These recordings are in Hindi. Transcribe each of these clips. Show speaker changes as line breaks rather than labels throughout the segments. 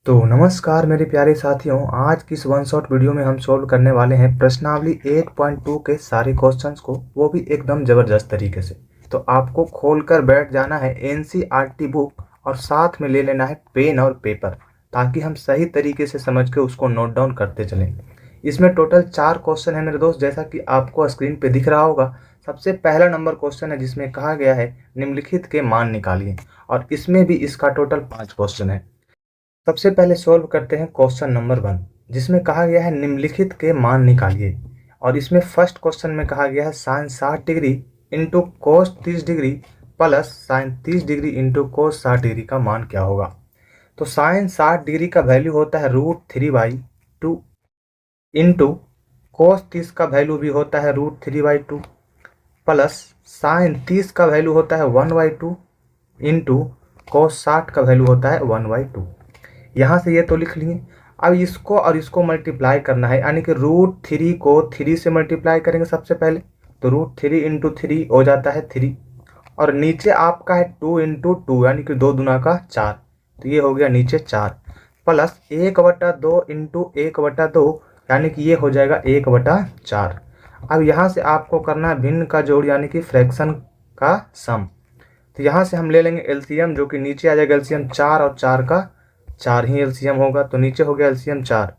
तो नमस्कार मेरे प्यारे साथियों, आज की इस वन शॉट वीडियो में हम सॉल्व करने वाले हैं प्रश्नावली 8.2 के सारे क्वेश्चंस को, वो भी एकदम ज़बरदस्त तरीके से। तो आपको खोलकर बैठ जाना है एनसीईआरटी बुक और साथ में ले लेना है पेन और पेपर, ताकि हम सही तरीके से समझ के उसको नोट डाउन करते चलें। इसमें टोटल 4 क्वेश्चन है मेरे दोस्त, जैसा कि आपको स्क्रीन पे दिख रहा होगा। सबसे पहला नंबर क्वेश्चन है जिसमें कहा गया है निम्नलिखित के मान निकालिए, और इसमें भी इसका टोटल 5 क्वेश्चन है। सबसे पहले सॉल्व करते हैं क्वेश्चन नंबर 1, जिसमें कहा गया है निम्नलिखित के मान निकालिए। और इसमें फर्स्ट क्वेश्चन में कहा गया है sine 60 degree into cos 30 degree plus sine 30 degree into cos 60 degree का मान क्या होगा। तो साइन 60 डिग्री का वैल्यू होता है √3/2 इंटू कोस 30 का वैल्यू भी होता है √3/2 प्लस साइन 30 का वैल्यू होता है 1/2 इंटू कोस 60 का वैल्यू होता है 1/2। यहाँ से ये तो लिख लिए। अब इसको और इसको मल्टीप्लाई करना है, यानी कि √3 को 3 से मल्टीप्लाई करेंगे सबसे पहले। तो √3 इंटू 3 हो जाता है 3, और नीचे आपका है 2 इंटू 2, यानी कि 2 दूना का 4, तो ये हो गया नीचे 4 प्लस 1/2 इंटू 1/2, यानी कि ये हो जाएगा 1/4। अब यहाँ से आपको करना है भिन्न का जोड़, यानी कि फ्रैक्शन का सम। तो यहाँ से हम ले लेंगे एलसीएम, जो कि नीचे आ जाएगा एलसीएम 4 और 4 का 4 ही एलसीएम होगा। तो नीचे हो गया एलसीएम 4,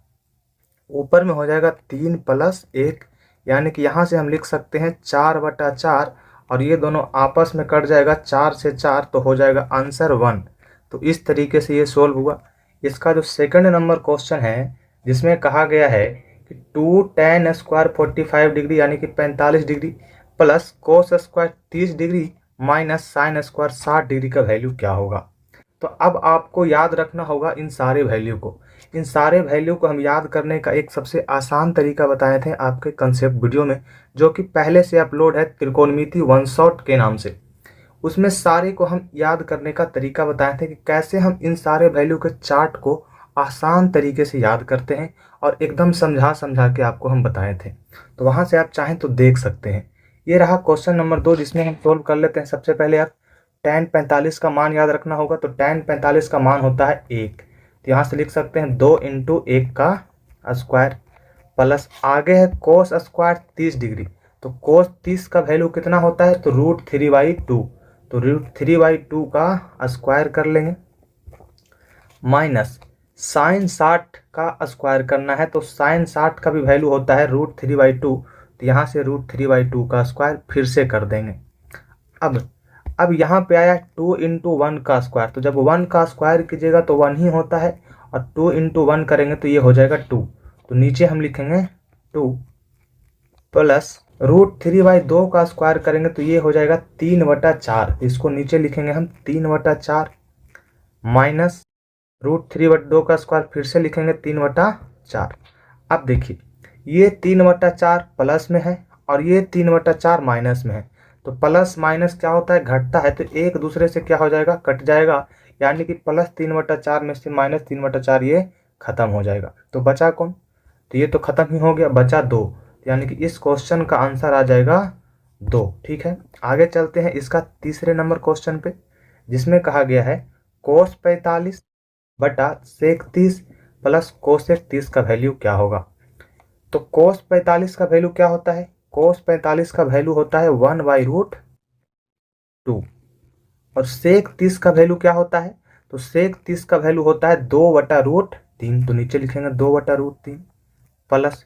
ऊपर में हो जाएगा 3 प्लस 1, यानी कि यहाँ से हम लिख सकते हैं 4/4, और ये दोनों आपस में कट जाएगा 4 से 4, तो हो जाएगा आंसर 1। तो इस तरीके से ये सोल्व हुआ। इसका जो सेकंड नंबर क्वेश्चन है, जिसमें कहा गया है कि 2 tan स्क्वायर 45 डिग्री यानी कि 45 degree plus cos square 30 degree minus sine square 60 degree का वैल्यू क्या होगा। तो अब आपको याद रखना होगा इन सारे वैल्यू को। इन सारे वैल्यू को हम याद करने का एक सबसे आसान तरीका बताए थे आपके कंसेप्ट वीडियो में, जो कि पहले से अपलोड है त्रिकोणमिति वन शॉट के नाम से। उसमें सारे को हम याद करने का तरीका बताए थे कि कैसे हम इन सारे वैल्यू के चार्ट को आसान तरीके से याद करते हैं, और एकदम समझा समझा के आपको हम बताए थे। तो वहाँ से आप चाहें तो देख सकते हैं। ये रहा क्वेश्चन नंबर 2, जिसमें हम सोल्व कर लेते हैं। सबसे पहले आप tan 45 का मान याद रखना होगा। तो tan 45 का मान होता है 1, तो यहाँ से लिख सकते हैं 2 इंटू 1 का स्क्वायर प्लस आगे है कोस स्क्वायर 30 डिग्री। तो कोस 30 का वैल्यू कितना होता है, तो √3/2, तो √3/2 का स्क्वायर कर लेंगे, माइनस साइन 60 का स्क्वायर करना है। तो साइन 60 का भी वैल्यू होता है √3/2, तो यहाँ से √3/2 का स्क्वायर फिर से कर देंगे। अब यहाँ पे आया 2 इंटू 1 का स्क्वायर। तो जब 1 का स्क्वायर कीजिएगा तो 1 ही होता है, और 2 इंटू 1 करेंगे तो ये हो जाएगा 2। तो नीचे हम लिखेंगे 2 प्लस √3/2 का स्क्वायर करेंगे तो ये हो जाएगा 3/4। इसको नीचे लिखेंगे हम 3/4 माइनस √3/2 का स्क्वायर फिर से लिखेंगे 3/4। अब देखिए, ये 3/4 प्लस में है और ये 3/4 माइनस में है। तो प्लस माइनस क्या होता है, घटता है, तो एक दूसरे से क्या हो जाएगा, कट जाएगा, यानी कि प्लस 3/4 में से माइनस 3/4 ये खत्म हो जाएगा। तो बचा कौन, तो ये तो खत्म ही हो गया, बचा 2, यानी कि इस क्वेश्चन का आंसर आ जाएगा 2। ठीक है, आगे चलते हैं इसका तीसरे नंबर क्वेश्चन पे, जिसमें कहा गया है कोस 45/sec 30 प्लस कोसेक 30 का वैल्यू क्या होगा। तो कोस 45 का वैल्यू क्या होता है, कोस 45 का वैल्यू होता है 1/√2, और सेक 30 का वैल्यू क्या होता है, तो सेक 30 का वैल्यू होता है 2/√3। तो नीचे लिखेंगे 2/√3 प्लस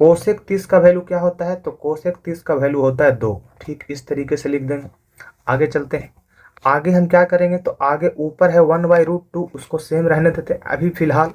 कोसेक 30 का वैल्यू क्या होता है, तो कोसेक 30 का वैल्यू होता है 2। ठीक इस तरीके से लिख देंगे। आगे चलते हैं, आगे हम क्या करेंगे, तो आगे ऊपर है 1/√2, उसको सेम रहने देते हैं अभी फिलहाल।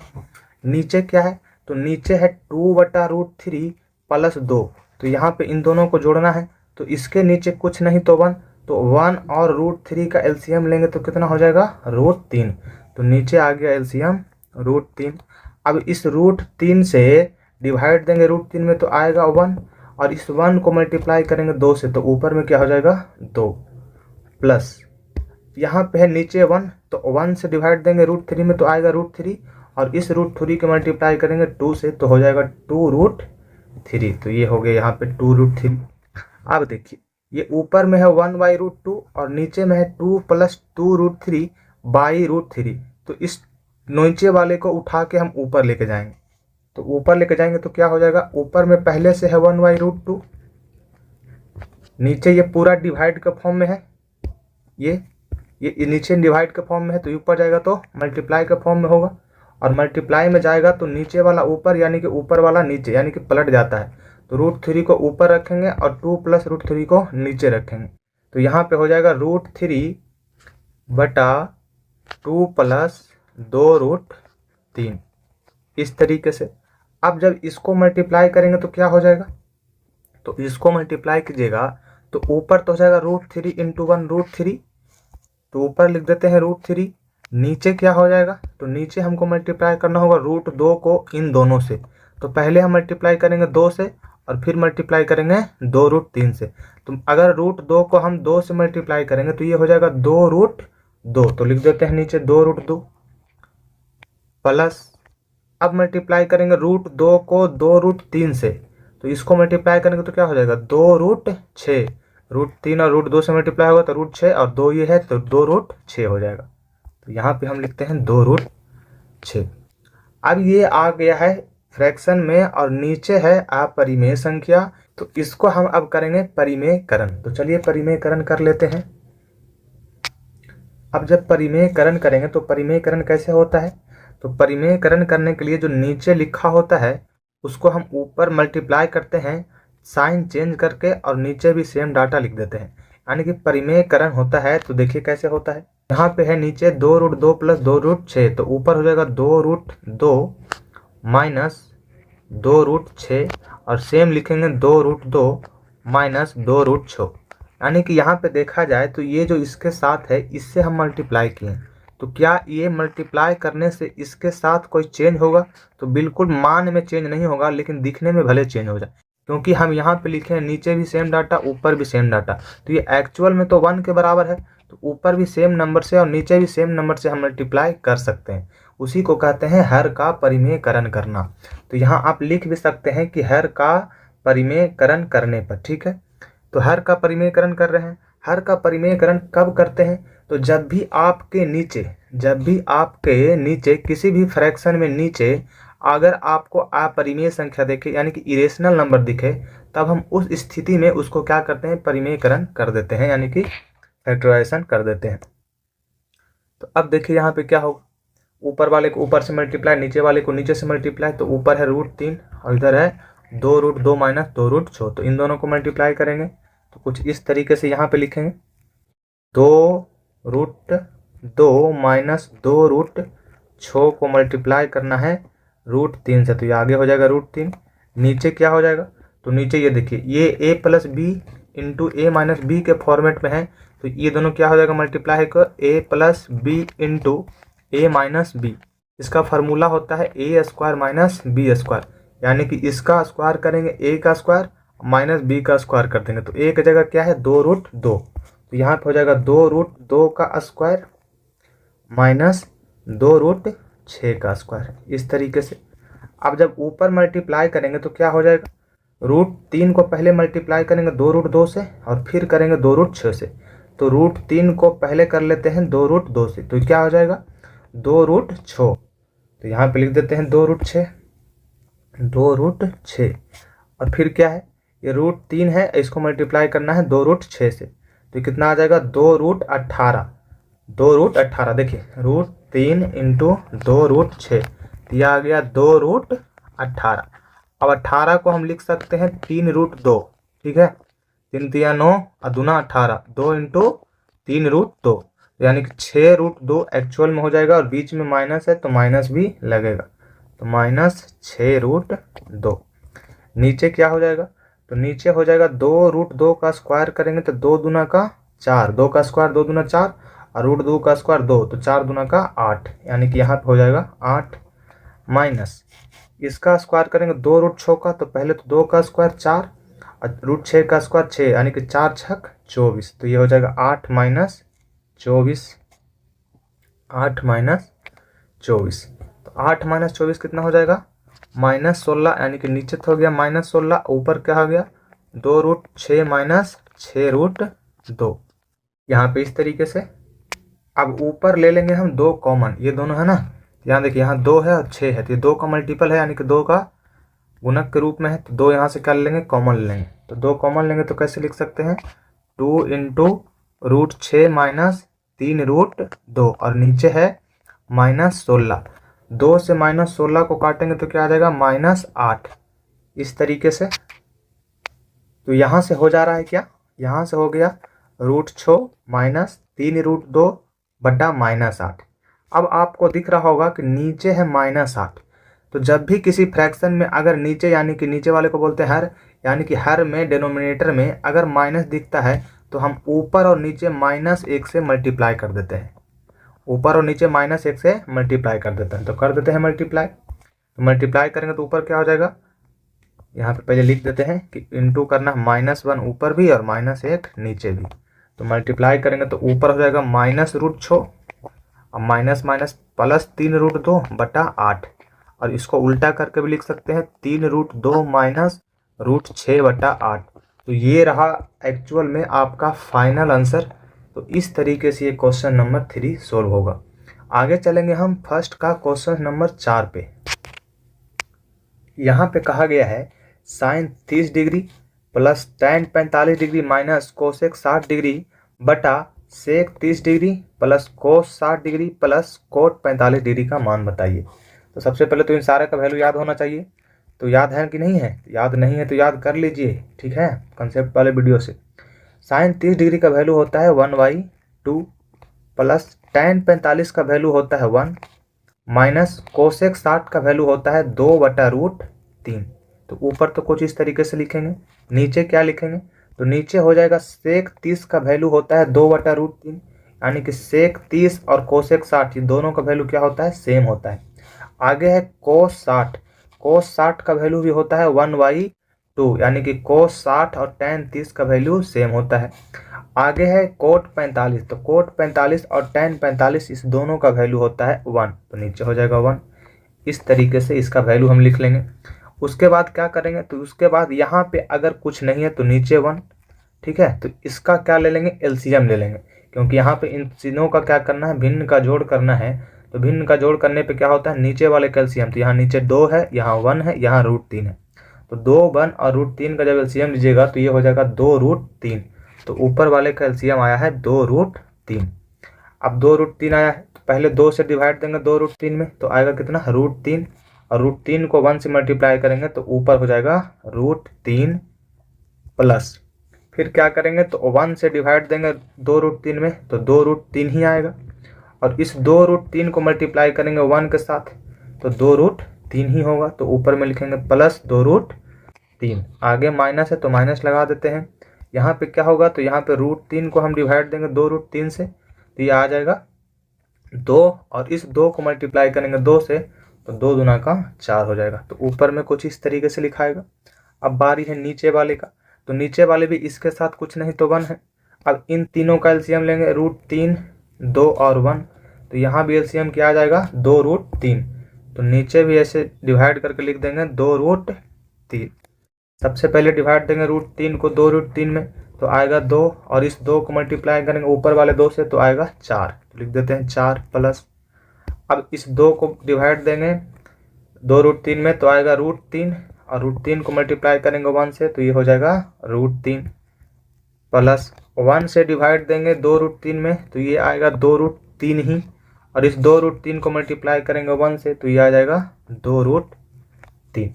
नीचे क्या है, तो नीचे है 2/√3 प्लस 2। तो यहाँ पे इन दोनों को जोड़ना है, तो इसके नीचे कुछ नहीं तो 1, तो 1 और √3 का एलसीएम लेंगे तो कितना हो जाएगा, √3। तो नीचे आ गया एलसीएम √3। अब इस √3 से डिवाइड देंगे √3 में तो आएगा 1, और इस 1 को मल्टीप्लाई करेंगे 2 से, तो ऊपर में क्या हो जाएगा 2 प्लस यहाँ पे है नीचे 1, तो 1 से डिवाइड देंगे √3 में तो आएगा √3, और इस √3 के मल्टीप्लाई करेंगे 2 से तो हो जाएगा 2√3। तो ये हो गया यहाँ पे 2√3। अब देखिए, ये ऊपर में है 1/√2 और नीचे में है 2 प्लस 2√3/√3। तो इस नीचे वाले को उठा के हम ऊपर लेके जाएंगे, तो ऊपर लेके जाएंगे तो क्या हो जाएगा, ऊपर में पहले से है 1/√2, नीचे ये पूरा डिवाइड के फॉर्म में है, ये नीचे डिवाइड के फॉर्म में है, तो ऊपर जाएगा तो मल्टीप्लाई के फॉर्म में होगा, और मल्टीप्लाई में जाएगा तो नीचे वाला ऊपर यानी कि ऊपर वाला नीचे यानी कि पलट जाता है, तो √3 को ऊपर रखेंगे और 2 + √3 को नीचे रखेंगे, तो यहाँ पे हो जाएगा √3/2 + 2√3 इस तरीके से। अब जब इसको मल्टीप्लाई करेंगे तो क्या हो जाएगा, तो इसको मल्टीप्लाई कीजिएगा तो ऊपर तो हो जाएगा √3 × 1 √3, तो ऊपर लिख देते हैं √3, नीचे क्या हो जाएगा, तो नीचे हमको मल्टीप्लाई करना होगा √2 को इन दोनों से, तो पहले हम मल्टीप्लाई करेंगे 2 से और फिर मल्टीप्लाई करेंगे 2√3 से, तो अगर √2 को हम 2 से मल्टीप्लाई करेंगे तो ये हो जाएगा 2√2, तो लिख देते हैं नीचे 2√2 प्लस, अब मल्टीप्लाई करेंगे √2 को 2√3 से, तो इसको मल्टीप्लाई करेंगे तो क्या हो जाएगा 2√6, √3 और √2 से मल्टीप्लाई होगा तो √6 और 2 ये है तो 2√6 हो जाएगा, तो यहाँ पे हम लिखते हैं 2√6। अब ये आ गया है फ्रैक्शन में और नीचे है अपरिमेय संख्या, तो इसको हम अब करेंगे परिमेयकरण, तो चलिए परिमेयकरण कर लेते हैं। अब जब परिमेयकरण करेंगे तो परिमेयकरण कैसे होता है, तो परिमेयकरण करने के लिए जो नीचे लिखा होता है उसको हम ऊपर मल्टीप्लाई करते हैं साइन चेंज करके और नीचे भी सेम डाटा लिख देते हैं, यानी कि परिमेयकरण होता है। तो देखिए कैसे होता है, यहाँ पे है नीचे 2√2 + 2√6, तो ऊपर हो जाएगा 2√2 - 2√6 और सेम लिखेंगे 2√2 - 2√6, यानी कि यहाँ पे देखा जाए तो ये जो इसके साथ है इससे हम मल्टीप्लाई किए, तो क्या ये मल्टीप्लाई करने से इसके साथ कोई चेंज होगा, तो बिल्कुल मान में चेंज नहीं होगा लेकिन दिखने में भले चेंज हो जाए, क्योंकि हम यहाँ पे लिखे हैं नीचे भी सेम डाटा ऊपर भी सेम डाटा, तो ये एक्चुअल में तो 1 के बराबर है, तो ऊपर भी सेम नंबर से और नीचे भी सेम नंबर से हम मल्टीप्लाई कर सकते हैं, उसी को कहते हैं हर का परिमेयकरण करना। तो यहाँ आप लिख भी सकते हैं कि हर का परिमेयकरण करने पर, ठीक है, तो हर का परिमेयकरण कर रहे हैं। हर का परिमेयकरण कब करते हैं, तो जब भी आपके नीचे किसी भी फ्रैक्शन में नीचे अगर आपको अपरिमेय संख्या दिखे यानी कि इरेशनल नंबर दिखे, तब हम उस स्थिति में उसको क्या करते हैं, परिमेयकरण कर देते हैं, यानी कि फैक्टराइजेशन कर देते हैं। तो अब देखिए यहाँ पे क्या होगा, ऊपर वाले को ऊपर से मल्टीप्लाई, नीचे वाले को नीचे से मल्टीप्लाई, तो ऊपर है √3 और इधर है 2√2 - 2√6, तो इन दोनों को मल्टीप्लाई करेंगे तो कुछ इस तरीके से यहाँ पे लिखेंगे 2√2 - 2√6 को मल्टीप्लाई करना है √3 से, तो ये आगे हो जाएगा √3, नीचे क्या हो जाएगा, तो नीचे ये देखिए ये a + b × a - b के फॉर्मेट में है, तो ये दोनों क्या हो जाएगा मल्टीप्लाई है a + b × a - b, इसका फार्मूला होता है a² - b², यानी कि इसका स्क्वायर करेंगे a का स्क्वायर - b का स्क्वायर कर देंगे, तो a की जगह क्या है 2√2, तो यहाँ पे हो जाएगा 2√2 का स्क्वायर - 2√6 का स्क्वायर, इस तरीके से। अब जब ऊपर मल्टीप्लाई करेंगे तो क्या हो जाएगा, √3 को पहले मल्टीप्लाई करेंगे 2√2 से और फिर करेंगे 2√6 से, तो √3 को पहले कर लेते हैं 2√2 से, तो क्या हो जाएगा 2√6, तो यहाँ पे लिख देते हैं 2√6 और फिर क्या है ये √3 है, इसको मल्टीप्लाई करना है 2√6 से, तो कितना आ जाएगा 2√18, 2√18 देखिए √3 × 2√6 दिया आ गया 2√18। अब 18 को हम लिख सकते हैं 3√2, ठीक है, 3 × 3 = 9 और दूना 18, 2 × 3√2, यानी कि 6√2 एक्चुअल में हो जाएगा, और बीच में माइनस है तो माइनस भी लगेगा, तो -6√2। नीचे क्या हो जाएगा, तो नीचे हो जाएगा 2√2 का स्क्वायर करेंगे तो 2 दूना का 4, 2 का स्क्वायर 2 दूना 4 और √2 का स्क्वायर 2, तो 4 दूना का 8, यानी कि यहाँ पे हो जाएगा 8 माइनस इसका स्क्वायर करेंगे 2√6 का, तो पहले तो 2 का स्क्वायर 4 और √6 का स्क्वायर 6, यानी कि 4 × 6 = 24, तो ये हो जाएगा 8 - 24, 8 - 24, तो 8 - 24 कितना हो जाएगा -16, यानी कि नीचे तो हो गया -16, ऊपर क्या हो गया 2√6 - 6√2, यहाँ पे इस तरीके से। अब ऊपर ले लेंगे हम 2 कॉमन, ये दोनों है ना, यहाँ देखिए, यहाँ 2 है और 6 है, तो ये 2 का मल्टीपल है, यानी कि 2 का गुणक के रूप में है। तो 2 यहाँ से क्या लेंगे, कॉमन लेंगे। तो 2 कॉमन लेंगे तो कैसे लिख सकते हैं, 2 इंटू रूट 6 माइनस 3 रूट 2, और नीचे है -16। 2 से -16 को काटेंगे तो क्या आ जाएगा, -8। इस तरीके से तो यहाँ से हो जा रहा है क्या, यहाँ से हो गया √6 माइनस 3 रूट 2 बटा -8। अब आपको दिख रहा होगा कि नीचे है -8। तो जब भी किसी फ्रैक्शन में अगर नीचे, यानी कि नीचे वाले को बोलते हैं हर, यानी कि हर में डिनोमिनेटर में अगर माइनस दिखता है तो हम ऊपर और नीचे -1 से मल्टीप्लाई कर देते हैं। ऊपर और नीचे -1 से मल्टीप्लाई कर देते हैं, तो कर देते हैं मल्टीप्लाई। तो मल्टीप्लाई करेंगे तो ऊपर क्या हो जाएगा, यहाँ पे पहले लिख देते हैं कि इंटू करना -1 ऊपर भी और -1 नीचे भी। तो मल्टीप्लाई करेंगे तो ऊपर हो जाएगा -√6 और माइनस माइनस प्लस 3 रूट 2 बटा 8, और इसको उल्टा करके भी लिख सकते हैं 3 रूट 2 माइनस √6 बटा 8। तो ये रहा एक्चुअल में आपका फाइनल आंसर। तो इस तरीके से ये क्वेश्चन नंबर 3 सोल्व होगा। आगे चलेंगे हम फर्स्ट का क्वेश्चन नंबर 4 पे। यहाँ पे कहा गया है sine 30 degree plus tan 45 degree minus cosec 60 degree बटा sec 30 degree plus cos 60 degree plus cot 45 degree का मान बताइए। तो सबसे पहले तो इन सारे का वैल्यू याद होना चाहिए। तो याद है कि नहीं है, याद नहीं है तो याद कर लीजिए, ठीक है, कंसेप्ट वाले वीडियो से। साइन 30 डिग्री का वैल्यू होता है 1/2 प्लस tan 45 का वैल्यू होता है 1 माइनस कोसेक 60 का वैल्यू होता है 2/√3। तो ऊपर तो कुछ इस तरीके से लिखेंगे, नीचे क्या लिखेंगे, तो नीचे हो जाएगा सेक 30 का वैल्यू होता है 2/√3, यानी कि सेक 30 और कोसेक 60 ये दोनों का वैल्यू क्या होता है, सेम होता है। आगे है कोस 60, कोस 60 का वैल्यू भी होता है 1/2, यानी कि कोस 60 और tan 30 का वैल्यू सेम होता है। आगे है कोट 45, तो कोट 45 और tan 45 इस दोनों का वैल्यू होता है 1, तो नीचे हो जाएगा 1। इस तरीके से इसका वैल्यू हम लिख लेंगे। उसके बाद क्या करेंगे, तो उसके बाद यहाँ पे अगर कुछ नहीं है तो नीचे 1, ठीक है। तो इसका क्या ले लेंगे, एलसीएम ले लेंगे, क्योंकि यहाँ पे इन तीनों का क्या करना है, भिन्न का जोड़ करना है। तो भिन्न का जोड़ करने पे क्या होता है, नीचे वाले का एलसीएम, तो यहाँ नीचे 2 है, यहाँ 1 है, यहाँ √3 है। तो 2, 1 और √3 का जब एलसीएम लीजिएगा तो ये हो जाएगा 2√3। तो ऊपर वाले का एलसीएम आया है 2√3। अब 2√3 आया है तो पहले 2 से डिवाइड देंगे 2√3 में, तो आएगा कितना, √3, और √3 को 1 से मल्टीप्लाई करेंगे तो ऊपर हो जाएगा √3 प्लस, फिर क्या करेंगे तो 1 से डिवाइड देंगे 2√3 में तो 2√3 ही आएगा, और इस 2√3 को मल्टीप्लाई करेंगे 1 के साथ तो 2√3 ही होगा। तो ऊपर में लिखेंगे प्लस 2√3, आगे माइनस है तो माइनस लगा देते हैं। यहाँ पे क्या होगा, तो यहाँ पे √3 को हम डिवाइड देंगे 2√3 से, तो ये आ जाएगा 2, और इस 2 को मल्टीप्लाई करेंगे 2 से तो 2 दूना का 4 हो जाएगा। तो ऊपर में कुछ इस तरीके से लिखाएगा। अब बारी है नीचे वाले का, तो नीचे वाले भी इसके साथ कुछ नहीं तो 1 है। अब इन तीनों का एलसीएम लेंगे, √3, 2 और 1, तो यहाँ भी एलसीएम क्या आ जाएगा, 2√3। तो नीचे भी ऐसे डिवाइड करके लिख देंगे 2√3। सबसे पहले डिवाइड देंगे √3 को 2√3 में तो आएगा 2, और इस 2 को मल्टीप्लाई करेंगे ऊपर वाले 2 से तो आएगा 4, तो लिख देते हैं 4 प्लस। अब इस 2 को डिवाइड देंगे 2√3 में तो आएगा √3, और √3 को मल्टीप्लाई करेंगे 1 से तो ये हो जाएगा √3 प्लस 1 से डिवाइड देंगे 2√3 में तो ये आएगा 2√3 ही, और इस 2√3 को मल्टीप्लाई करेंगे 1 से तो ये आ जाएगा 2√3।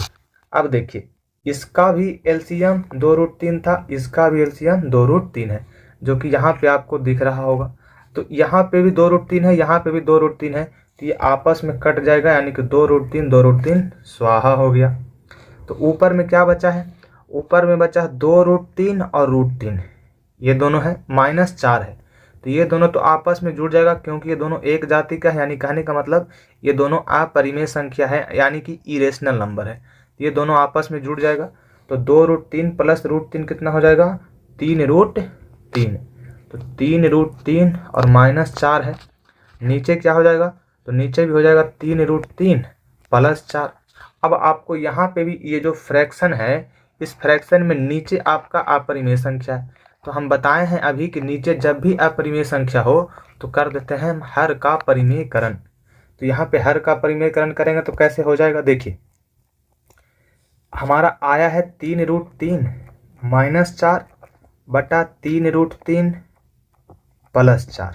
अब देखिए इसका भी एलसीएम 2√3 था, इसका भी एलसीएम 2√3 है, जो कि यहाँ पे आपको दिख रहा होगा। तो यहाँ पे भी 2√3 है, यहाँ पे भी 2√3 है, तो ये आपस में कट जाएगा, यानी कि 2√3 2√3 स्वाहा हो गया। तो ऊपर में क्या बचा है, ऊपर में बचा है 2√3 और √3, ये दोनों है, -4 है, तो ये दोनों तो आपस में जुड़ जाएगा, क्योंकि ये दोनों एक जाति का है, यानी कहने का मतलब ये दोनों अपरिमेय संख्या है, यानी कि इरेशनल नंबर है, ये दोनों आपस में जुड़ जाएगा। तो 2√3 प्लस √3 कितना हो जाएगा, 3√3। तो 3√3 और -4 है, नीचे क्या हो जाएगा, तो नीचे भी हो जाएगा 3√3 प्लस 4। अब आपको यहाँ पे भी ये जो फ्रैक्शन है, इस फ्रैक्शन में नीचे आपका अपरिमेय संख्या है, तो हम बताए हैं अभी कि नीचे जब भी अपरिमेय संख्या हो तो कर देते हैं हम हर का परिमेयकरण। तो यहाँ पे हर का परिमेयकरण करेंगे तो कैसे हो जाएगा, देखिए हमारा आया है 3√3 -4 बटा 3√3 +4।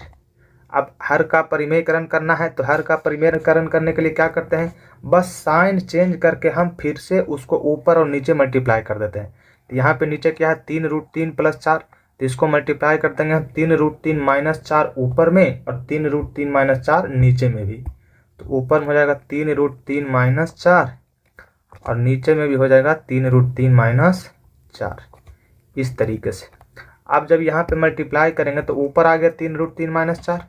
अब हर का परिमेयकरण करना है, तो हर का परिमेयकरण करने के लिए क्या करते हैं, बस साइन चेंज करके हम फिर से उसको ऊपर और नीचे मल्टीप्लाई कर देते हैं। तो यहाँ पे नीचे क्या है 3√3 +4, तो इसको मल्टीप्लाई कर देंगे हम 3√3 -4 ऊपर में और 3√3 -4 नीचे में भी। तो ऊपर में हो जाएगा 3√3 -4 और नीचे में भी हो जाएगा 3√3 -4, इस तरीके से। अब जब यहाँ पे मल्टीप्लाई करेंगे तो ऊपर आ गया 3√3 -4,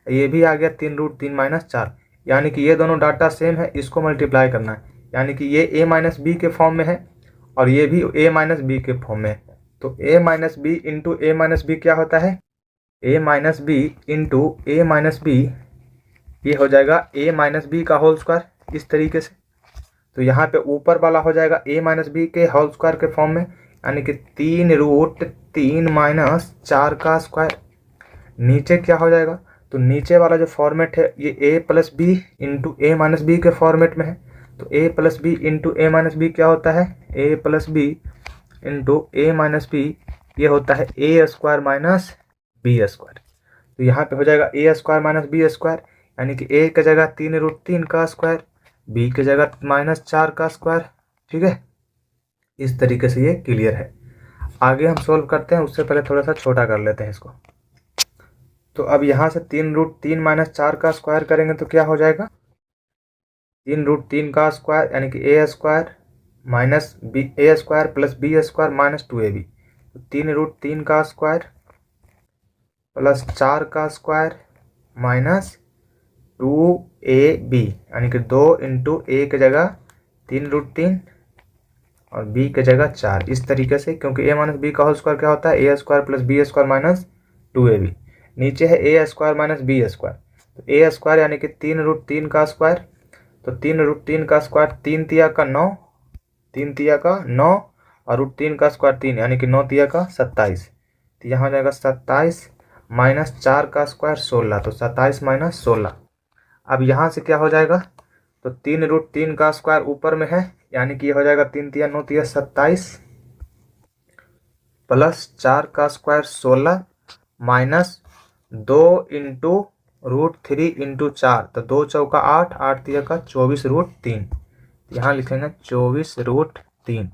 ये भी आ गया 3√3 -4, यानी कि ये दोनों डाटा सेम है, इसको मल्टीप्लाई करना है, यानी कि ये a-b के फॉर्म में है और ये भी a-b के फॉर्म में है। तो a-b इंटू a-b क्या होता है, a-b इंटू a-b, ये हो जाएगा a-b का होल स्क्वायर, इस तरीके से। तो यहाँ पे ऊपर वाला हो जाएगा a-b के होल स्क्वायर के फॉर्म में, यानी कि 3√3 -4 का स्क्वायर। नीचे क्या हो जाएगा, तो नीचे वाला जो फॉर्मेट है ये a+b इंटू a-b के फॉर्मेट में है। तो a+b इंटू a-b क्या होता है, a+b इंटू a-b ये होता है a² माइनस b²। तो यहाँ पे हो जाएगा a² माइनस b², यानी कि a की जगह 3√3 का स्क्वायर, b की जगह -4 का स्क्वायर। ठीक है, इस तरीके से ये क्लियर है। आगे हम सोल्व करते हैं, उससे पहले थोड़ा सा छोटा कर लेते हैं इसको। तो अब यहाँ से 3√3 -4 का स्क्वायर करेंगे तो क्या हो जाएगा, 3√3 का स्क्वायर यानी कि a² minus a² plus b² minus 2ab। तो 3√3 का स्क्वायर प्लस 4 का स्क्वायर माइनस 2ab, यानी कि 2 इंटू a की जगह 3√3 और b की जगह 4, इस तरीके से। क्योंकि a माइनस b का होल स्क्वायर क्या होता है, a² plus b² minus 2ab। नीचे है a² माइनस b², तो a² यानी कि 3√3 का स्क्वायर, तो 3√3 का स्क्वायर 3 तिया का 9, 3 तिया का 9 और √3 का स्क्वायर 3, यानी कि 9 तिया का 27। तो यहाँ हो जाएगा 27 माइनस 4 का स्क्वायर 16, तो 27 माइनस 16। अब यहाँ से क्या हो जाएगा, तो 3√3 का स्क्वायर ऊपर में है, यानी कि ये हो जाएगा 3 तिया 9 तिया 27 प्लस 4 का स्क्वायर 16 माइनस 2 इंटू √3 इंटू 4, तो 2 चौका 8, 8 तिया का 24√3, यहाँ लिखेंगे 24√3।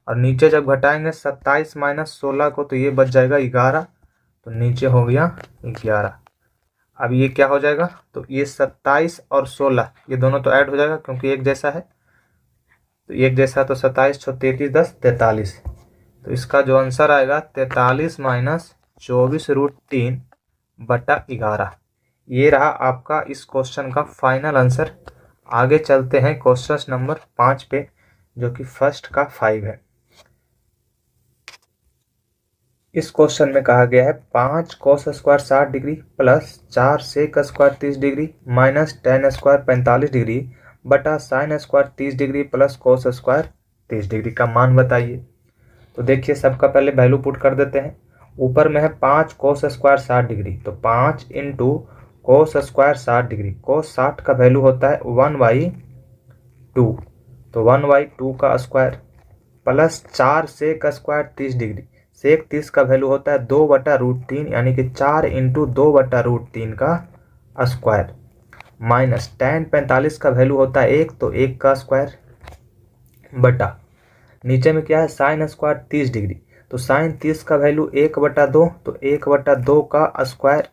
और नीचे जब घटाएंगे 27 माइनस 16 को तो ये बच जाएगा 11, तो नीचे हो गया 11। अब ये क्या हो जाएगा, तो ये 27 और 16 ये दोनों तो ऐड हो जाएगा क्योंकि एक जैसा है, तो एक जैसा, तो 27 × 33 10 43। तो इसका जो आंसर आएगा 43 माइनस 24√3 बटा 11। ये रहा आपका इस क्वेश्चन का फाइनल आंसर। आगे चलते हैं क्वेश्चन नंबर 5 पे, जो कि फर्स्ट का 5 है। इस क्वेश्चन में कहा गया है 5 cos square 60 degree plus 4 sec square 30 degree minus tan square 45 degree बटा sin square 30 degree plus cos square 30 degree का मान बताइए। तो देखिए सबका पहले वैल्यू पुट कर देते हैं। ऊपर में है 5 cos स्क्वायर 60 डिग्री, तो 5 into cos square 60 degree, cos 60 का वैल्यू होता है 1/2, तो 1/2 का square plus 4 sec square 30 degree, sec 30 का वैल्यू होता है 2/√3, यानी कि 4 इंटू 2/√3 का स्क्वायर माइनस tan 45 का वैल्यू होता है 1, तो 1 का स्क्वायर बटा नीचे में क्या है sin स्क्वायर 30 डिग्री, तो sin 30 का वैल्यू 1/2, तो 1/2 का square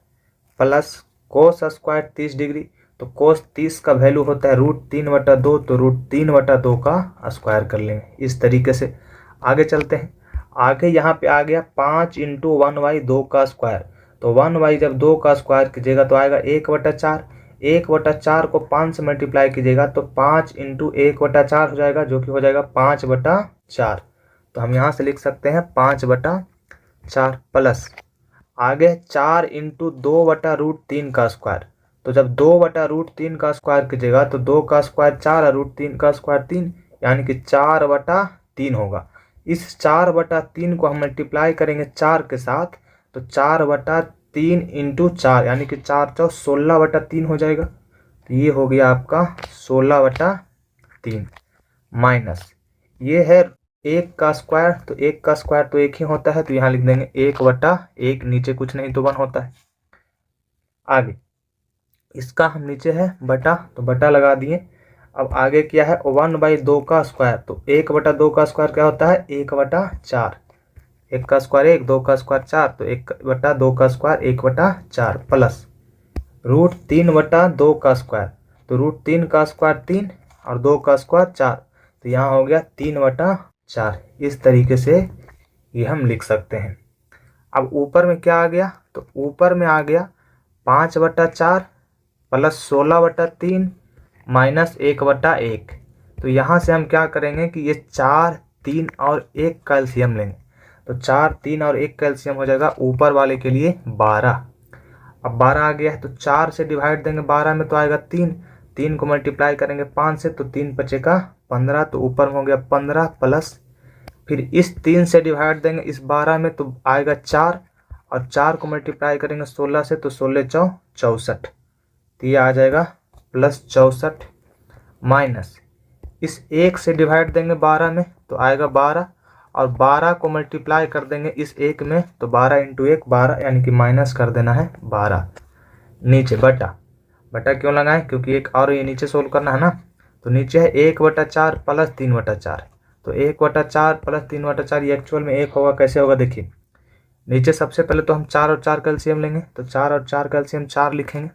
plus cos square 30 degree, तो cos 30 का वैल्यू होता है √3/2, तो √3/2 का स्क्वायर कर लेंगे। इस तरीके से आगे चलते हैं। आगे यहाँ पे आ गया 5 इंटू 1/2 का स्क्वायर, तो 1/ जब 2 का स्क्वायर कीजिएगा तो आएगा 1/4, 1/4 को 5 से मल्टीप्लाई कीजिएगा तो 5 इंटू 1/4 हो जाएगा, जो कि हो जाएगा 5/4। तो हम यहाँ से लिख सकते हैं 5/4 प्लस आगे 4 इंटू 2/√3 का स्क्वायर, तो जब 2/√3 का स्क्वायर कीजिएगा तो 2 का स्क्वायर 4 और √3 का स्क्वायर 3, यानी कि 4/3 होगा। इस 4/3 को हम मल्टीप्लाई करेंगे 4 के साथ, तो 4/3 इंटू 4, यानी कि 4 × 4 16/3 हो जाएगा। तो ये हो गया आपका 16/3 माइनस ये है 1 का स्क्वायर, तो 1 का स्क्वायर तो 1 ही होता है, तो यहाँ लिख देंगे 1/1, नीचे कुछ नहीं तो 1 होता है। आगे इसका हम नीचे है बटा, तो बटा लगा दिए। अब आगे क्या है 1/2 का स्क्वायर, तो 1/2 का स्क्वायर क्या होता है 1/4, 1 का स्क्वायर 1, 2 का स्क्वायर 4, तो 1/2 का स्क्वायर 1/4 प्लस √3/2 का स्क्वायर, तो √3 का स्क्वायर 3 और 2 का स्क्वायर 4, तो यहाँ हो गया 3/4। इस तरीके से ये हम लिख सकते हैं। अब ऊपर में क्या आ गया, तो ऊपर में आ गया 5/4 प्लस 16/3 माइनस 1/1। तो यहाँ से हम क्या करेंगे कि ये 4, 3 और 1 का एलसीएम लेंगे, तो 4, 3 और 1 का एलसीएम हो जाएगा ऊपर वाले के लिए 12। अब 12 आ गया है, तो 4 से डिवाइड देंगे 12 में तो आएगा 3, 3 को मल्टीप्लाई करेंगे 5 से, तो 3 बचेगा 15, तो ऊपर में हो गया 15 प्लस फिर इस 3 से डिवाइड देंगे इस 12 में तो आएगा 4, और 4 को मल्टीप्लाई करेंगे 16 से, तो 16 × 64, तो ये आ जाएगा +64 माइनस इस 1 से डिवाइड देंगे 12 में तो आएगा 12, और 12 को मल्टीप्लाई कर देंगे इस 1 में, तो 12 × 1 12, यानी कि माइनस कर देना है 12। नीचे बटा, बटा क्यों लगाएं, क्योंकि एक और ये नीचे सोल्व करना है ना, तो नीचे है 1/4 प्लस 3/4, तो 1/4 प्लस 3/4 ये एक्चुअल में 1 होगा। कैसे होगा देखिए, नीचे सबसे पहले तो हम 4 और 4 का एलसीएम लेंगे, तो 4 और 4 का एलसीएम 4 लिखेंगे,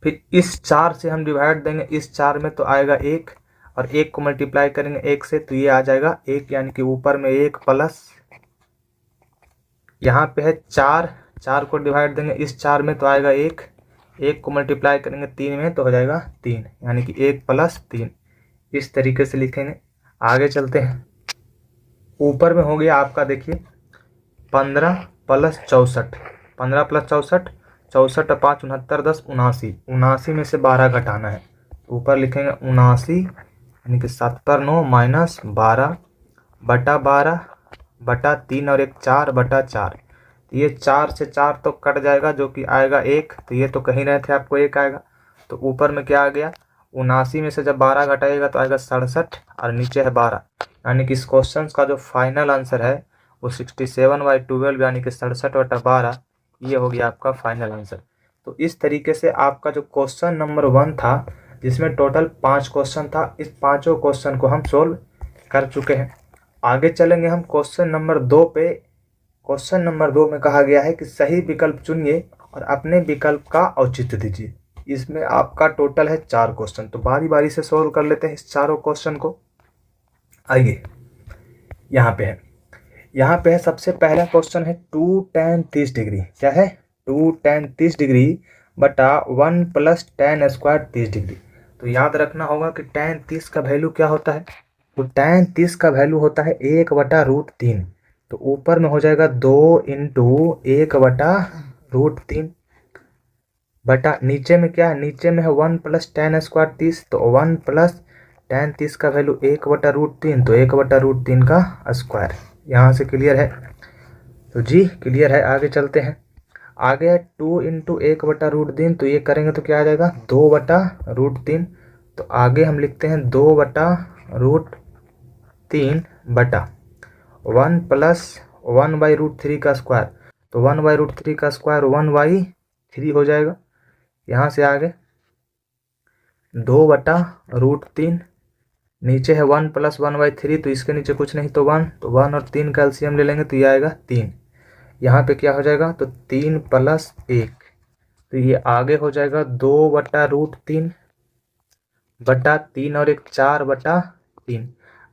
फिर इस 4 से हम डिवाइड देंगे इस 4 में तो आएगा 1, और 1 को मल्टीप्लाई करेंगे 1 से, तो ये आ जाएगा 1, यानी कि ऊपर में 1 प्लस यहाँ पे है 4, 4 को डिवाइड देंगे इस 4 में तो आएगा 1, 1 को मल्टीप्लाई करेंगे 3 में तो हो जाएगा 3, यानी कि 1 + 3। इस तरीके से लिखेंगे। आगे चलते हैं, ऊपर में हो गया आपका देखिए 15 + 64, 15 + 64, 64 × 5 69, 10 79, 79 में से 12 घटाना है, ऊपर लिखेंगे 79, यानी कि 79 माइनस 12 बटा 12 बटा 3 और 1 4/4, ये 4 से 4 तो कट जाएगा जो कि आएगा 1, तो ये तो कहीं रहे थे आपको 1 आएगा, तो ऊपर में क्या आ गया 79 में से जब 12 घटाएगा तो आएगा 67, और नीचे है 12, यानी कि इस क्वेश्चन का जो फाइनल आंसर है वो 67/12, यानी कि 67/12, ये हो गया आपका फाइनल आंसर। तो इस तरीके से आपका जो क्वेश्चन नंबर 1 था, जिसमें टोटल 5 क्वेश्चन था, इस पाँचों क्वेश्चन को हम सोल्व कर चुके हैं। आगे चलेंगे हम क्वेश्चन नंबर 2 पे। क्वेश्चन नंबर 2 में कहा गया है कि सही विकल्प चुनिए और अपने विकल्प का औचित्य दीजिए। इसमें आपका टोटल है 4 क्वेश्चन, तो बारी बारी से सोल्व कर लेते हैं इस चारों क्वेश्चन को। आइए यहाँ पे है सबसे पहला क्वेश्चन है 2 tan 30 डिग्री। क्या है 2 tan 30 डिग्री बटा 1 + tan² 30 डिग्री। तो याद रखना होगा कि tan 30 का वैल्यू क्या होता है, तो tan 30 का वैल्यू होता है 1/√3, तो ऊपर में हो जाएगा 2 × 1/√3 बटा नीचे में क्या है, नीचे में है 1 + tan² 30, तो 1 + tan 30 का वैल्यू 1/√3, तो 1/√3 का स्क्वायर। यहाँ से क्लियर है, तो जी क्लियर है। आगे चलते हैं, आगे है 2 × 1/√3, तो ये करेंगे तो क्या आ जाएगा 2/√3, तो आगे हम लिखते हैं 2/√3 बटा 1 + 1/√3 का स्क्वायर, तो 1/√3 का स्क्वायर 1/3 हो जाएगा। यहाँ से आगे 2/√3, नीचे है 1 + 1/3, तो इसके नीचे कुछ नहीं तो 1, तो 1 और 3 का एलसीएम ले लेंगे तो ये आएगा 3। यहाँ पे क्या हो जाएगा, तो 3 + 1, तो ये आगे हो जाएगा 2/√3 बटा 3 और 1 4/3।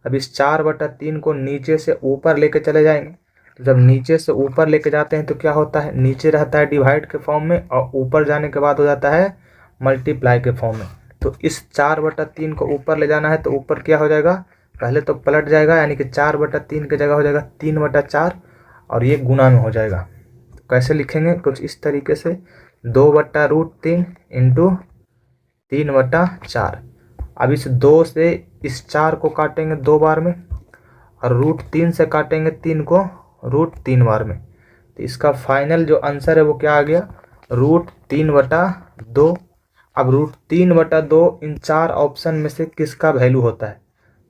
अब इस 4/3 को नीचे से ऊपर लेके चले जाएंगे, तो जब नीचे से ऊपर लेके जाते हैं तो क्या होता है, नीचे रहता है डिवाइड के फॉर्म में और ऊपर जाने के बाद हो जाता है मल्टीप्लाई के फॉर्म में। तो इस 4/3 को ऊपर ले जाना है, तो ऊपर क्या हो जाएगा, पहले तो पलट जाएगा, यानी कि 4/3 की जगह हो जाएगा 3/4, और ये गुना में हो जाएगा। तो कैसे लिखेंगे, कुछ इस तरीके से 2/√3 × 3/4। अब इस 2 से इस 4 को काटेंगे 2 बार में, और √3 से काटेंगे 3 को √3 बार में, तो इसका फाइनल जो आंसर है वो क्या आ गया, √3/2। अब √3/2 इन 4 ऑप्शन में से किसका वैल्यू होता है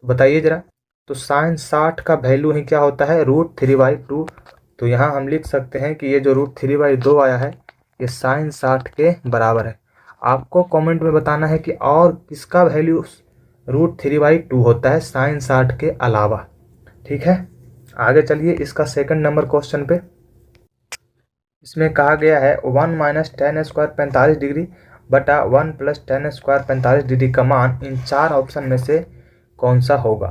बताइए जरा। तो साइन 60 का वैल्यू ही क्या होता है √3/2। तो यहाँ हम लिख सकते हैं कि ये जो √3/2 आया है ये साइन 60 के बराबर है। आपको कमेंट में बताना है कि और किसका वैल्यू √3/2 होता है साइन 60 के अलावा। ठीक है, आगे चलिए इसका सेकंड नंबर क्वेश्चन पे। इसमें कहा गया है 1 - tan² 45 डिग्री बटा 1 + tan² 45 डिग्री का मान इन 4 ऑप्शन में से कौन सा होगा।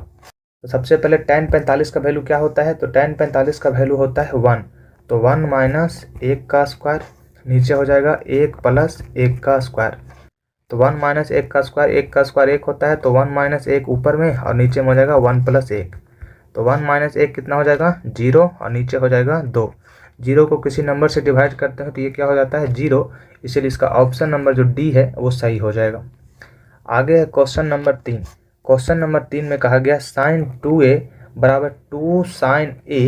तो सबसे पहले tan 45 का वैल्यू क्या होता है। तो tan 45 का वैल्यू होता है 1। तो 1 - 1 का स्क्वायर, नीचे हो जाएगा 1 + 1 का स्क्वायर। तो 1 - 1 का स्क्वायर, 1 का स्क्वायर 1 होता है। तो 1 - 1 ऊपर में और नीचे में हो जाएगा 1 + 1। तो 1 - 1 कितना हो जाएगा 0 और नीचे हो जाएगा 2। 0 को किसी नंबर से डिवाइड करते हैं तो ये क्या हो जाता है 0, इसलिए इसका ऑप्शन नंबर जो डी है वो सही हो जाएगा। आगे है क्वेश्चन नंबर 3। क्वेश्चन नंबर 3 में कहा गया sin 2a = 2 sin a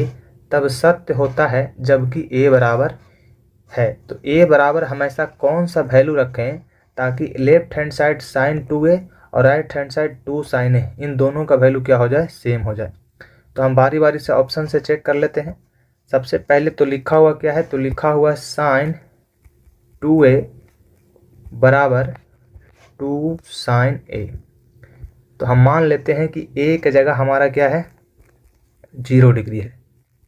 तब सत्य होता है जबकि a बराबर है। तो a बराबर हमेशा कौन सा वैल्यू रखें ताकि left hand side sin 2a और right hand side 2 sin a इन दोनों का वैल्यू क्या हो जाए सेम हो जाए। तो हम बारी बारी से ऑप्शन से चेक कर लेते हैं। सबसे पहले तो लिखा हुआ क्या है। तो लिखा हुआ sin 2a = 2 sin a। तो हम मान लेते हैं कि a की जगह हमारा क्या है 0 डिग्री है,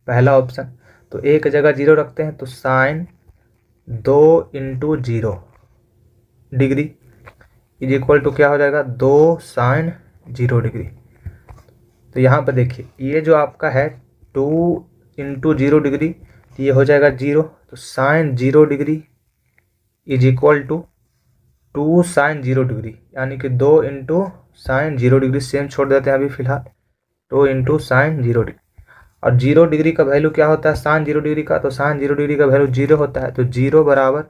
पहला ऑप्शन। तो a की जगह 0 रखते हैं तो sin 2 × 0 डिग्री = क्या हो जाएगा 2 sin 0 डिग्री। तो यहाँ पर देखिए ये जो आपका है 2 × 0 डिग्री, तो ये हो जाएगा 0। तो sin 0 डिग्री = 2 sin 0 डिग्री, यानी कि 2 × sin 0 डिग्री सेम छोड़ देते हैं अभी फिलहाल 2 × sin 0 डिग्री। और 0 डिग्री का वैल्यू क्या होता है sin 0 डिग्री का। तो sin 0 डिग्री का वैल्यू 0 होता है। तो 0 =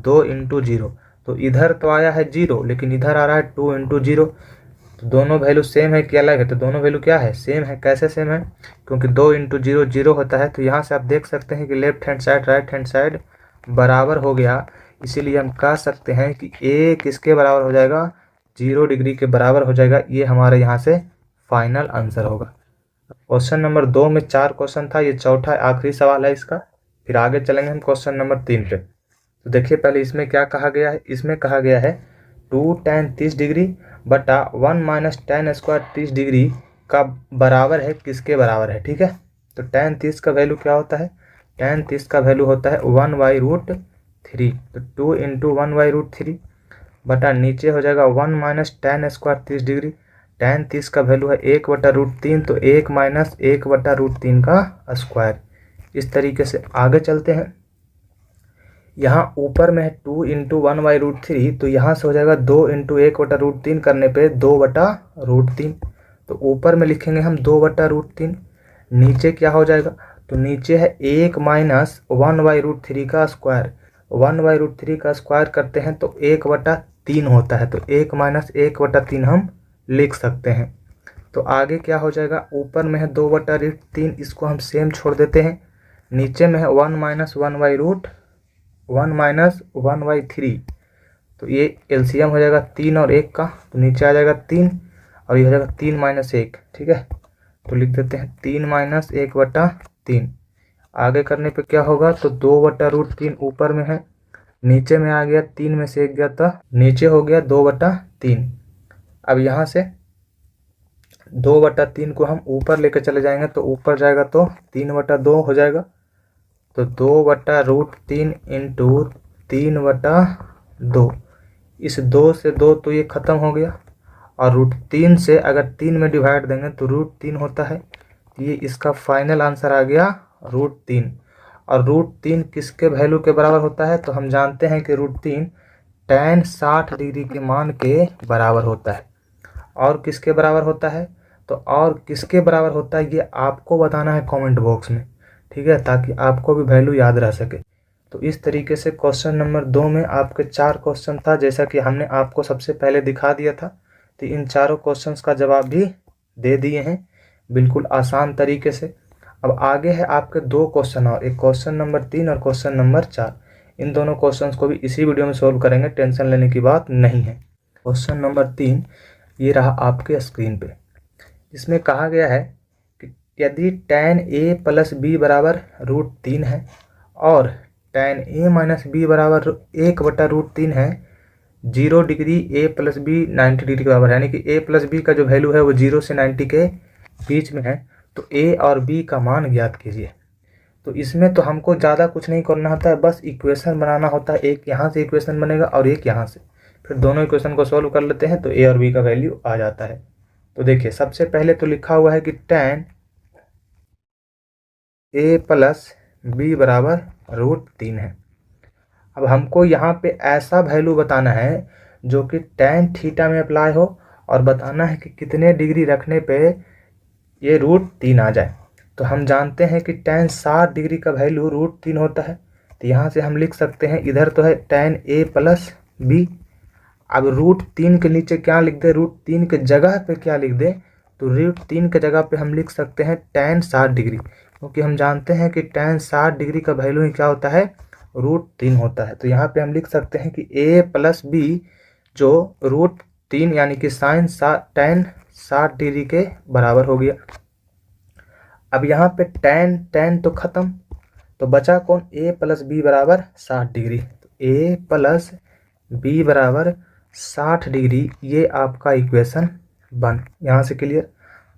2 × 0। तो इधर तो आया है 0 लेकिन इधर आ रहा है 2 × 0। तो दोनों वैल्यू सेम है कि अलग है। तो दोनों वैल्यू क्या है सेम है। कैसे सेम है, क्योंकि 2 × 0 0 होता है। तो यहाँ से आप देख सकते हैं कि left hand side right hand side बराबर हो गया। इसीलिए हम कह सकते हैं कि a किसके बराबर हो जाएगा 0 डिग्री के बराबर हो जाएगा। ये हमारे यहाँ से फाइनल आंसर होगा। क्वेश्चन नंबर 2 में 4 क्वेश्चन था, ये चौथा आखिरी सवाल है इसका। फिर आगे चलेंगे हम क्वेश्चन नंबर 3 पे। तो देखिए पहले इसमें क्या कहा गया है। इसमें कहा गया है 2 tan 30 डिग्री बटा 1 - tan² 30 डिग्री का बराबर है किसके बराबर है। ठीक है, तो tan 30 का वैल्यू क्या होता है। tan 30 का वैल्यू होता है 1/√3। तो 2 × 1/√3 बटा नीचे हो जाएगा 1 - tan² 30 डिग्री। tan 30 का वैल्यू है 1/√3। तो 1 - 1/√3 का स्क्वायर। इस तरीके से आगे चलते हैं। यहाँ ऊपर में है 2 × 1/√3। तो यहाँ से हो जाएगा 2 × 1/√3 करने पे 2/√3। तो ऊपर में लिखेंगे हम 2/√3। नीचे क्या हो जाएगा। तो नीचे है 1 - 1/√3 का स्क्वायर। 1/√3 का स्क्वायर करते हैं तो 1/3 होता है। तो 1 - 1/3 हम लिख सकते हैं। तो आगे क्या हो जाएगा, ऊपर में है 2/3, इसको हम सेम छोड़ देते हैं। नीचे में है 1 - 1/3। तो ये एलसीएम हो जाएगा 3 और 1 का। तो नीचे आ जाएगा 3 और ये हो जाएगा 3 - 1। ठीक है, तो लिख देते हैं 3 - 1/3। आगे करने पे क्या होगा। तो 2/√3 ऊपर में है, नीचे में आ गया 3 में से 1 गया तो नीचे हो गया 2/3। अब यहाँ से 2/3 को हम ऊपर लेकर चले जाएंगे तो ऊपर जाएगा तो 3/2 हो जाएगा। तो 2/√3 × 3/2। इस 2 से 2 तो ये खत्म हो गया। और √3 से अगर 3 में डिवाइड देंगे तो √3 होता है। ये इसका फाइनल आंसर आ गया √3। और √3 किसके वैल्यू के बराबर होता है। तो हम जानते हैं कि √3 tan 60 डिग्री के मान के बराबर होता है। और किसके बराबर होता है। तो और किसके बराबर होता है ये आपको बताना है कमेंट बॉक्स में। ठीक है, ताकि आपको भी वैल्यू याद रह सके। तो इस तरीके से क्वेश्चन नंबर 2 में आपके 4 क्वेश्चन था, जैसा कि हमने आपको सबसे पहले दिखा दिया था। तो इन चारों क्वेश्चंस का जवाब भी दे दिए हैं बिल्कुल आसान तरीके से। अब आगे है आपके 2 क्वेश्चन और, एक क्वेश्चन नंबर 3 और क्वेश्चन नंबर 4। इन दोनों क्वेश्चंस को भी इसी वीडियो में सोल्व करेंगे, टेंशन लेने की बात नहीं है। क्वेश्चन नंबर 3 ये रहा आपके स्क्रीन पे। इसमें कहा गया है कि यदि tan a प्लस बी बराबर √3 है और tan a माइनस बी बराबर 1/√3 है, 0 degree a plus B 90 degree के बराबर है, यानी कि a प्लस बी का जो वैल्यू है वो 0 से 90 के बीच में है, तो a और b का मान ज्ञात कीजिए। तो इसमें तो हमको ज़्यादा कुछ नहीं करना होता है, बस इक्वेशन बनाना होता है। एक यहाँ से इक्वेशन बनेगा और एक यहाँ से, फिर दोनों इक्वेशन को सॉल्व कर लेते हैं तो a और b का वैल्यू आ जाता है। तो देखिए सबसे पहले तो लिखा हुआ है कि tan a प्लस बी बराबर √3 है। अब हमको यहाँ पे ऐसा वैल्यू बताना है जो कि tan थीटा में अप्लाई हो और बताना है कि कितने डिग्री रखने पे ये √3 आ जाए। तो हम जानते हैं कि tan 60 डिग्री का वैल्यू √3 होता है। तो यहाँ से हम लिख सकते हैं, इधर तो है tan a प्लस बी, अब √3 के नीचे क्या लिख दे, √3 के जगह पे क्या लिख दे, तो √3 के जगह पे हम लिख सकते हैं tan 60 डिग्री, क्योंकि हम जानते हैं कि tan 60 डिग्री का वैल्यू ही क्या होता है, √3 होता है। तो यहाँ पे हम लिख सकते हैं कि a प्लस बी जो √3 यानी कि tan 60 डिग्री के बराबर हो गया। अब यहाँ पे tan तो खत्म, तो बचा कौन, a प्लस बी बराबर 60 डिग्री। तो a प्लस बी बराबर 60 डिग्री, ये आपका इक्वेशन 1 यहाँ से क्लियर।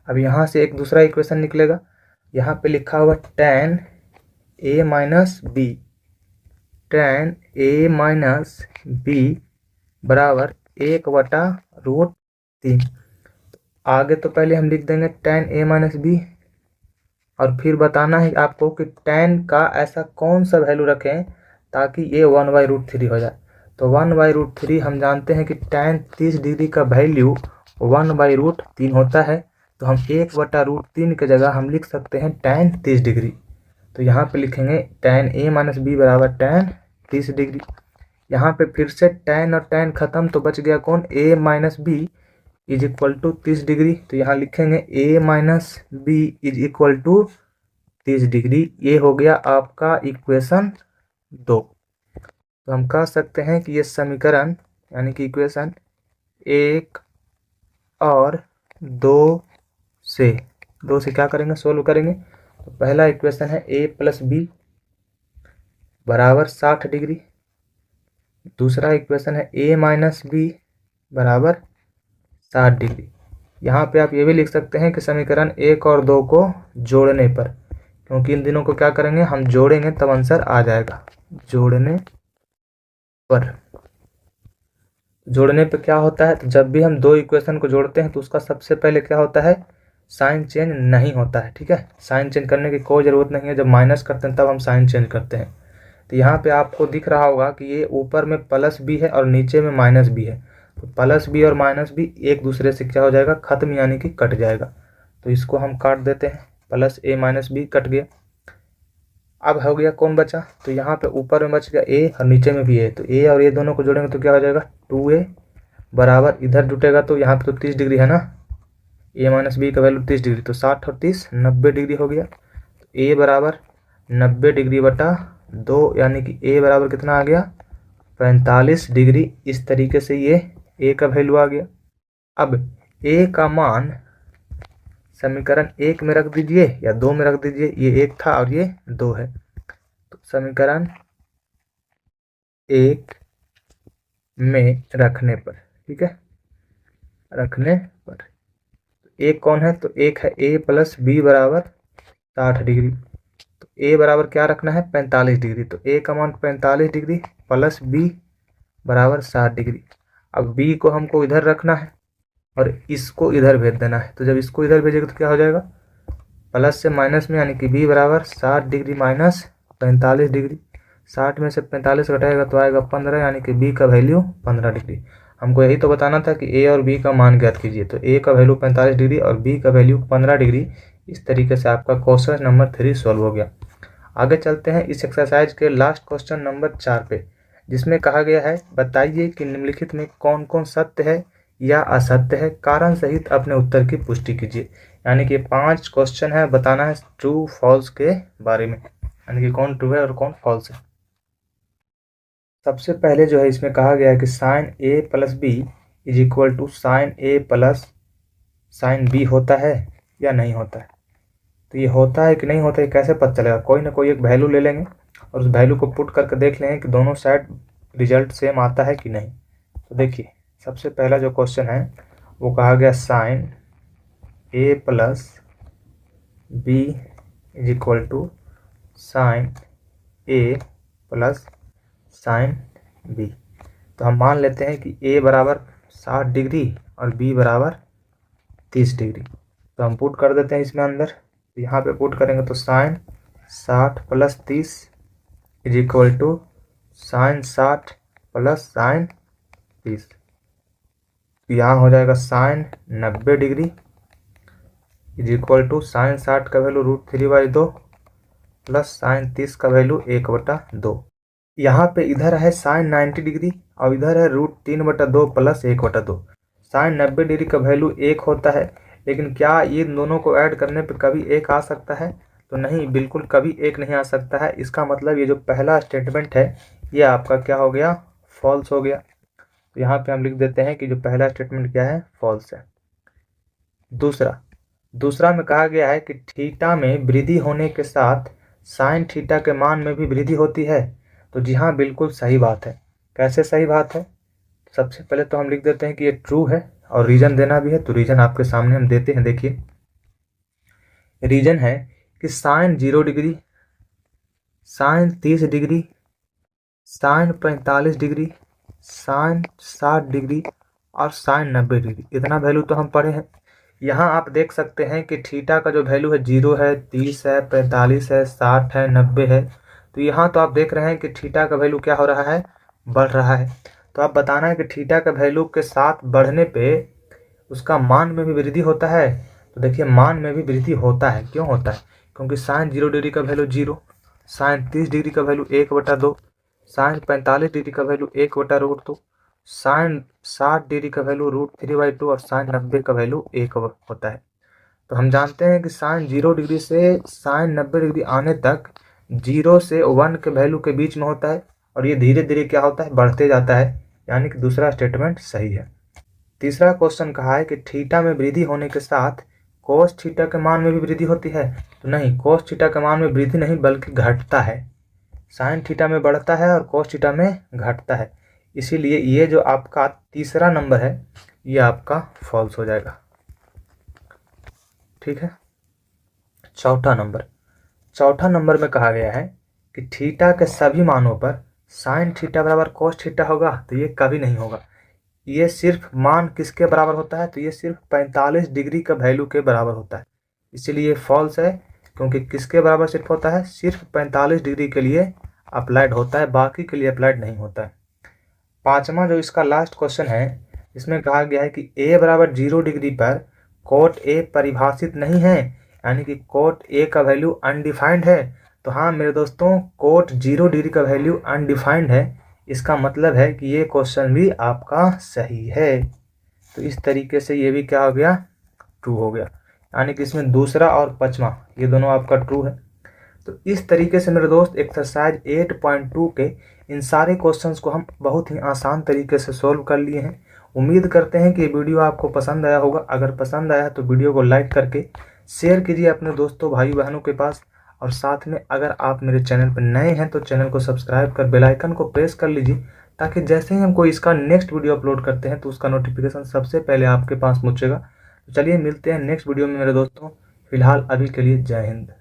अब यहाँ से एक दूसरा इक्वेशन निकलेगा, यहाँ पे लिखा हुआ tan a minus B, tan a minus B बराबर 1/√3। आगे तो पहले हम लिख देंगे tan a माइनस बी, और फिर बताना है आपको कि tan का ऐसा कौन सा वैल्यू रखें ताकि ये 1/√3 हो जाए। तो 1/√3 हम जानते हैं कि tan 30 डिग्री का वैल्यू 1/√3 होता है। तो हम 1/√3 के जगह हम लिख सकते हैं tan 30 डिग्री। तो यहाँ पे लिखेंगे tan a माइनस बी बराबर tan 30 डिग्री। यहाँ पे फिर से tan और tan खत्म, तो बच गया कौन, a minus B is equal to 30 degree. तो यहाँ लिखेंगे a minus B is equal to 30 degree. ये हो गया आपका इक्वेशन 2। तो हम कह सकते हैं कि ये समीकरण यानी कि इक्वेशन 1 और 2 से क्या करेंगे, सोल्व करेंगे। तो पहला इक्वेशन है a प्लस बी बराबर 60 डिग्री, दूसरा इक्वेशन है a माइनस बी बराबर 60 डिग्री। यहाँ पे आप ये भी लिख सकते हैं कि समीकरण 1 और 2 को जोड़ने पर, क्योंकि इन दिनों को क्या करेंगे, हम जोड़ेंगे तब आंसर आ जाएगा। जोड़ने पे क्या होता है, तो जब भी हम दो इक्वेशन को जोड़ते हैं तो उसका सबसे पहले क्या होता है, साइन चेंज नहीं होता है। ठीक है, साइन चेंज करने की कोई ज़रूरत नहीं है, जब माइनस करते हैं तब हम साइन चेंज करते हैं। तो यहाँ पे आपको दिख रहा होगा कि ये ऊपर में प्लस बी है और नीचे में माइनस बी है। तो प्लस बी और माइनस बी एक दूसरे से क्या हो जाएगा, खत्म, यानी कि कट जाएगा। तो इसको हम काट देते हैं, plus a minus B cut गया। अब हो गया कौन बचा, तो यहाँ पे ऊपर में बच गया a और नीचे में भी a। तो a और a दोनों को जोड़ेंगे तो क्या हो जाएगा, 2a बराबर, इधर जुटेगा तो यहाँ पे तो 30 डिग्री है ना, a माइनस बी का वैल्यू 30 डिग्री, तो 60 और 30 90 डिग्री हो गया। तो a बराबर 90 डिग्री बटा 2, यानी कि a बराबर कितना आ गया, 45 डिग्री। इस तरीके से ये a का वैल्यू आ गया। अब a का मान समीकरण 1 में रख दीजिए या 2 में रख दीजिए, ये 1 था और ये 2 है। तो समीकरण 1 में रखने पर, ठीक है, रखने पर एक कौन है, तो एक है a प्लस बी बराबर 60 डिग्री। तो a बराबर क्या रखना है, 45 डिग्री। तो a का मान 45 डिग्री प्लस b बराबर 60 डिग्री। अब b को हमको इधर रखना है और इसको इधर भेज देना है। तो जब इसको इधर भेजेगा तो क्या हो जाएगा, प्लस से माइनस में, यानी कि b बराबर 60 डिग्री माइनस 45 डिग्री। 60 में से 45 घटाएगा तो आएगा 15, यानी कि b का वैल्यू 15 डिग्री। हमको यही तो बताना था कि a और b का मान ज्ञात कीजिए। तो a का वैल्यू 45 डिग्री और b का वैल्यू 15 डिग्री। इस तरीके से आपका क्वेश्चन नंबर 3 सॉल्व हो गया। आगे चलते हैं इस एक्सरसाइज के लास्ट क्वेश्चन नंबर 4 पे, जिसमें कहा गया है बताइए कि निम्नलिखित में कौन कौन सत्य है या असत्य है, कारण सहित अपने उत्तर की पुष्टि कीजिए। यानी कि 5 क्वेश्चन है, बताना है ट्रू फॉल्स के बारे में, यानी कि कौन ट्रू है और कौन फॉल्स है। सबसे पहले जो है इसमें कहा गया है कि sine A plus B is equal to sine A plus sine B होता है या नहीं होता है। तो ये होता है कि नहीं होता है कैसे पता चलेगा? कोई ना कोई एक वैल्यू ले लेंगे और उस वैल्यू को पुट करके देख लेंगे कि दोनों साइड रिजल्ट सेम आता है कि नहीं। तो देखिए सबसे पहला जो क्वेश्चन है वो कहा गया sine A plus B is equal to sine A plus sine B. तो हम मान लेते हैं कि ए बराबर 60 डिग्री और बी बराबर 30 डिग्री। तो हम पुट कर देते हैं इसमें अंदर। तो यहाँ पे पुट करेंगे तो sine 60 plus 30 is equal to sine 60 plus sine 30। यहाँ हो जाएगा sine 90 degree is equal to sine 60 का वैल्यू √3/2 प्लस साइन 30 का वैल्यू 1/2। यहाँ पे इधर है साइन 90 डिग्री और इधर है √3/2 प्लस 1/2। साइन 90 डिग्री का वैल्यू 1 होता है, लेकिन क्या ये दोनों को ऐड करने पे कभी 1 आ सकता है? तो नहीं, बिल्कुल कभी 1 नहीं आ सकता है। इसका मतलब ये जो पहला स्टेटमेंट है ये आपका क्या हो गया? फॉल्स हो गया। तो यहाँ पे हम लिख देते हैं कि जो पहला स्टेटमेंट क्या है? फॉल्स है। दूसरा में कहा गया है कि थीटा में वृद्धि होने के साथ साइन थीटा के मान में भी वृद्धि होती है। तो जी हाँ, बिल्कुल सही बात है। कैसे सही बात है? सबसे पहले तो हम लिख देते हैं कि ये ट्रू है और रीजन देना भी है। तो रीजन आपके सामने हम देते हैं। देखिए रीजन है कि sine 0 degree, sine 30 degree, sine 45 degree, sine 60 degree और साइन 90 डिग्री, इतना वैल्यू तो हम पढ़े हैं। यहाँ आप देख सकते हैं कि थीटा का जो वैल्यू है 0 है, 30 है, 45 है, 60 है, 90 है। तो यहाँ तो आप देख रहे हैं कि थीटा का वैल्यू क्या हो रहा है? बढ़ रहा है। तो आप बताना है कि थीटा का वैल्यू के साथ बढ़ने पे उसका मान में भी वृद्धि होता है। तो देखिए मान में भी वृद्धि होता है। क्यों होता है? क्योंकि साइन 0 डिग्री का वैल्यू 0, साइन 30 डिग्री का वैल्यू 1/2, साइन 45 डिग्री का वैल्यू 1/√2, साइन 60 डिग्री का वैल्यू √3/2 और साइन 90 का वैल्यू 1 होता है। तो हम जानते हैं कि साइन 0 डिग्री से साइन 90 डिग्री आने तक 0 से 1 के वैल्यू के बीच में होता है और ये धीरे धीरे क्या होता है? बढ़ते जाता है। यानी कि दूसरा स्टेटमेंट सही है। तीसरा क्वेश्चन कहा है कि थीटा में वृद्धि होने के साथ कोस थीटा के मान में भी वृद्धि होती है। तो नहीं, कोस थीटा के मान में वृद्धि नहीं बल्कि घटता है। साइन थीटा में बढ़ता है और कोस थीटा में घटता है। इसीलिए ये जो आपका तीसरा नंबर है ये आपका फॉल्स हो जाएगा। ठीक है। चौथा नंबर में कहा गया है कि थीटा के सभी मानों पर साइन थीटा बराबर कोस थीटा होगा। तो ये कभी नहीं होगा। ये सिर्फ मान किसके बराबर होता है? तो ये सिर्फ 45 डिग्री का वैल्यू के बराबर होता है। इसीलिए ये फॉल्स है, क्योंकि किसके बराबर सिर्फ होता है? सिर्फ 45 डिग्री के लिए अप्लाइड होता है, बाकी के लिए अप्लाइड नहीं होता है। पांचवा जो इसका लास्ट क्वेश्चन है इसमें कहा गया है कि a बराबर 0 डिग्री पर कोट a परिभाषित नहीं है, यानी कि कोट a का वैल्यू अनडिफाइंड है। तो हाँ मेरे दोस्तों, कोट 0 डिग्री का वैल्यू अनडिफाइंड है। इसका मतलब है कि ये क्वेश्चन भी आपका सही है। तो इस तरीके से ये भी क्या हो गया? ट्रू हो गया। यानी कि इसमें दूसरा और पांचवा ये दोनों आपका ट्रू है। तो इस तरीके से मेरे दोस्त एक्सरसाइज 8.2 के इन सारे क्वेश्चंस को हम बहुत ही आसान तरीके से सोल्व कर लिए हैं। उम्मीद करते हैं कि ये वीडियो आपको पसंद आया होगा। अगर पसंद आया तो वीडियो को लाइक करके शेयर कीजिए अपने दोस्तों भाई बहनों के पास। और साथ में अगर आप मेरे चैनल पर नए हैं तो चैनल को सब्सक्राइब कर बेल आइकन को प्रेस कर लीजिए, ताकि जैसे ही हम कोई इसका नेक्स्ट वीडियो अपलोड करते हैं तो उसका नोटिफिकेशन सबसे पहले आपके पास पहुँचेगा। तो चलिए मिलते हैं नेक्स्ट वीडियो में मेरे दोस्तों। फिलहाल अभी के लिए जय हिंद।